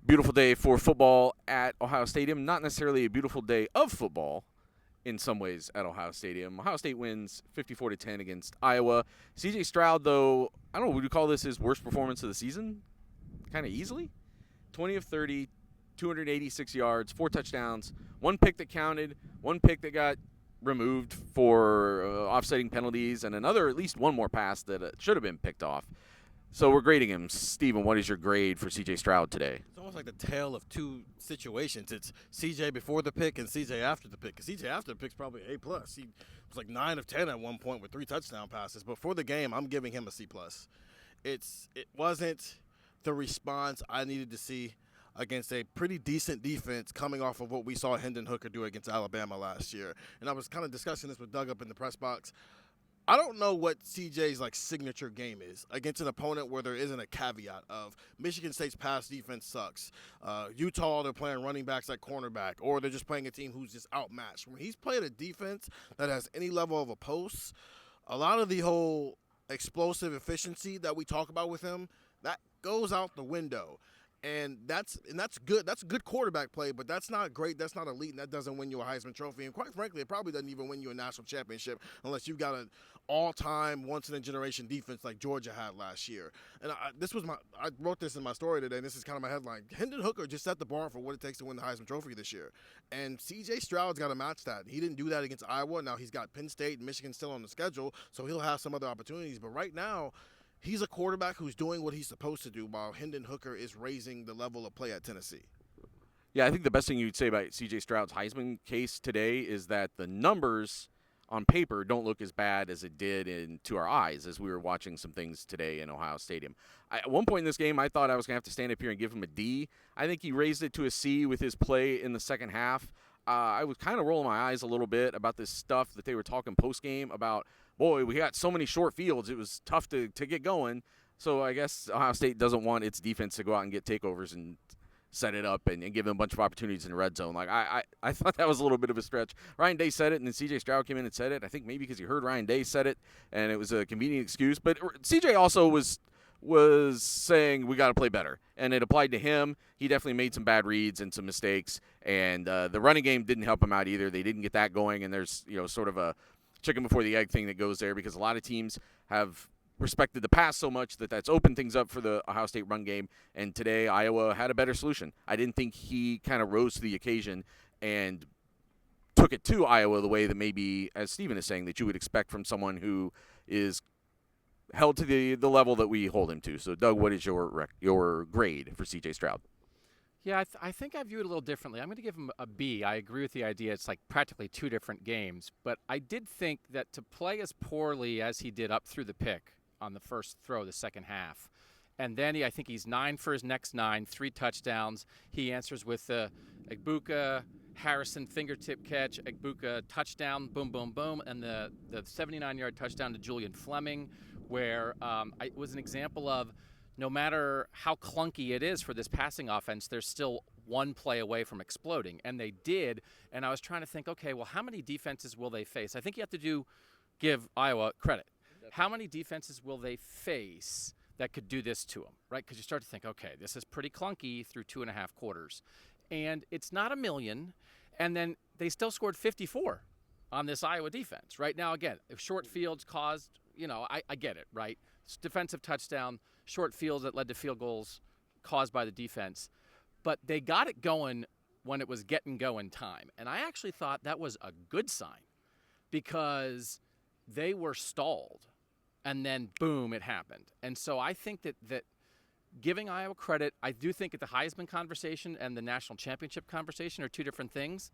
Beautiful day for football at Ohio Stadium. Not necessarily a beautiful day of football in some ways at Ohio Stadium. Ohio State wins 54-10 against Iowa. C.J. Stroud, though, I don't know, would you call this his worst performance of the season? Kind of easily. 20 of 30, 286 yards, 4 touchdowns, 1 pick that counted, 1 pick that got removed for offsetting penalties, and at least one more pass that should have been picked off. So we're grading him. Steven, what is your grade for C.J. Stroud today? It's almost like the tale of two situations. It's CJ before the pick and CJ after the pick. CJ after the pick's probably A+. He was like 9 of 10 at one point with 3 touchdown passes. But for the game, I'm giving him a C+. It wasn't the response I needed to see against a pretty decent defense coming off of what we saw Hendon Hooker do against Alabama last year. And I was kind of discussing this with Doug up in the press box. I don't know what CJ's signature game is against an opponent where there isn't a caveat of Michigan State's pass defense sucks. Utah, they're playing running backs at cornerback, or they're just playing a team who's just outmatched. When he's played a defense that has any level of a post, a lot of the whole explosive efficiency that we talk about with him, that goes out the window. And that's good. That's a good quarterback play, but that's not great. That's not elite, and that doesn't win you a Heisman Trophy. And quite frankly, it probably doesn't even win you a national championship unless you've got an all-time, once-in-a-generation defense like Georgia had last year. And I wrote this in my story today, and this is kind of my headline. Hendon Hooker just set the bar for what it takes to win the Heisman Trophy this year. And C.J. Stroud's got to match that. He didn't do that against Iowa. Now he's got Penn State and Michigan still on the schedule, so he'll have some other opportunities. But right now, he's a quarterback who's doing what he's supposed to do while Hendon Hooker is raising the level of play at Tennessee. Yeah, I think the best thing you'd say about C.J. Stroud's Heisman case today is that the numbers on paper don't look as bad as it did to our eyes as we were watching some things today in Ohio Stadium. At one point in this game, I thought I was going to have to stand up here and give him a D. I think he raised it to a C with his play in the second half. I was kind of rolling my eyes a little bit about this stuff that they were talking post-game about, boy, we got so many short fields, it was tough to get going. So I guess Ohio State doesn't want its defense to go out and get takeovers and set it up and give them a bunch of opportunities in the red zone. I thought that was a little bit of a stretch. Ryan Day said it, and then C.J. Stroud came in and said it. I think maybe because he heard Ryan Day said it, and it was a convenient excuse. But C.J. also was saying we got to play better, and it applied to him. He definitely made some bad reads and some mistakes, and the running game didn't help him out either. They didn't get that going, and there's sort of a chicken before the egg thing that goes there because a lot of teams have respected the pass so much that's opened things up for the Ohio State run game, and today Iowa had a better solution. I didn't think he kind of rose to the occasion and took it to Iowa the way that maybe, as Steven is saying, that you would expect from someone who is held to the level that we hold him to. So, Doug, what is your grade for C.J. Stroud? Yeah, I think I view it a little differently. I'm going to give him a B. I agree with the idea it's practically 2 different games. But I did think that to play as poorly as he did up through the pick on the first throw of the second half, and then I think he's 9 for his next 9, 3 touchdowns. He answers with the Egbuka, Harrison fingertip catch, Egbuka touchdown, boom, boom, boom, and the 79-yard touchdown to Julian Fleming, where it was an example of no matter how clunky it is for this passing offense, there's still one play away from exploding. And they did. And I was trying to think, okay, well, how many defenses will they face? I think you have to give Iowa credit. How many defenses will they face that could do this to them, right? Because you start to think, okay, this is pretty clunky through 2.5 quarters. And it's not a million. And then they still scored 54 on this Iowa defense. Right now, again, if short fields caused, I get it, right? Defensive touchdown, short fields that led to field goals caused by the defense. But they got it going when it was getting going time. And I actually thought that was a good sign because they were stalled. And then, boom, it happened. And so I think that giving Iowa credit, I do think that the Heisman conversation and the national championship conversation are 2 different things.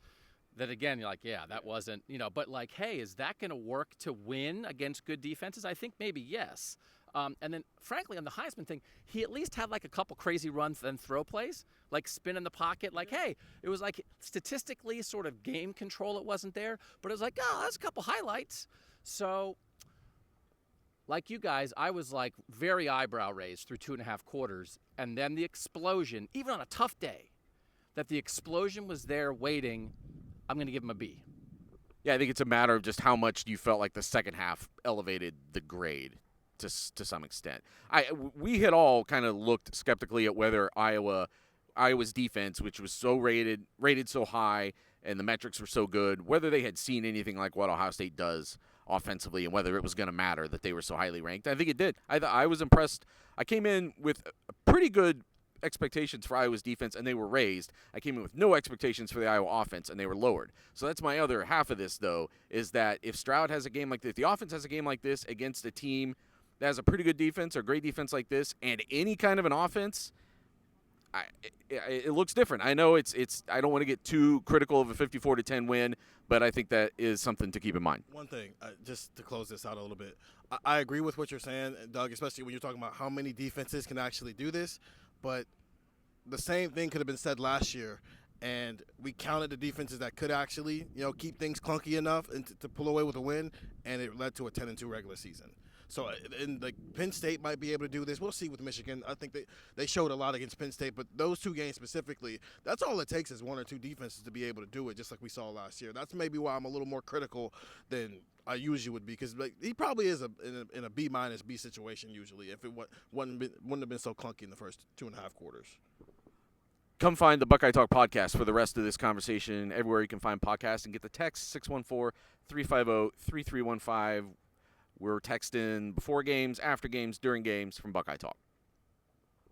That, again, you're like, yeah, that wasn't, but hey, is that going to work to win against good defenses? I think maybe yes. And then, frankly, on the Heisman thing, he at least had a couple crazy runs and throw plays, spin in the pocket. Hey, it was statistically sort of game control. It wasn't there, but it was that's a couple highlights. So, like you guys, I was very eyebrow raised through 2.5 quarters. And then the explosion, even on a tough day, that the explosion was there waiting. I'm going to give him a B. Yeah, I think it's a matter of just how much you felt like the second half elevated the grade to some extent. We had all kind of looked skeptically at whether Iowa Iowa's defense, which was so rated so high, and the metrics were so good, whether they had seen anything like what Ohio State does offensively and whether it was going to matter that they were so highly ranked. I think it did. I was impressed. I came in with pretty good expectations for Iowa's defense, and they were raised. I came in with no expectations for the Iowa offense, and they were lowered. So that's my other half of this, though, is that if Stroud has a game like this, if the offense has a game like this against a team that has a pretty good defense or great defense like this, and any kind of an offense, it looks different. I know it's. I don't want to get too critical of a 54-10 win, but I think that is something to keep in mind. One thing, just to close this out a little bit, I agree with what you're saying, Doug, especially when you're talking about how many defenses can actually do this. But the same thing could have been said last year, and we counted the defenses that could actually, keep things clunky enough and to pull away with a win, and it led to a 10-2 regular season. So, and like Penn State might be able to do this. We'll see with Michigan. I think they showed a lot against Penn State, but those two games specifically, that's all it takes is one or two defenses to be able to do it, just like we saw last year. That's maybe why I'm a little more critical than I usually would be, because he probably is in a B- B situation usually if it wouldn't have been so clunky in the first 2.5 quarters. Come find the Buckeye Talk podcast for the rest of this conversation everywhere you can find podcasts, and get the text 614-350-3315. We're texting before games, after games, during games from Buckeye Talk.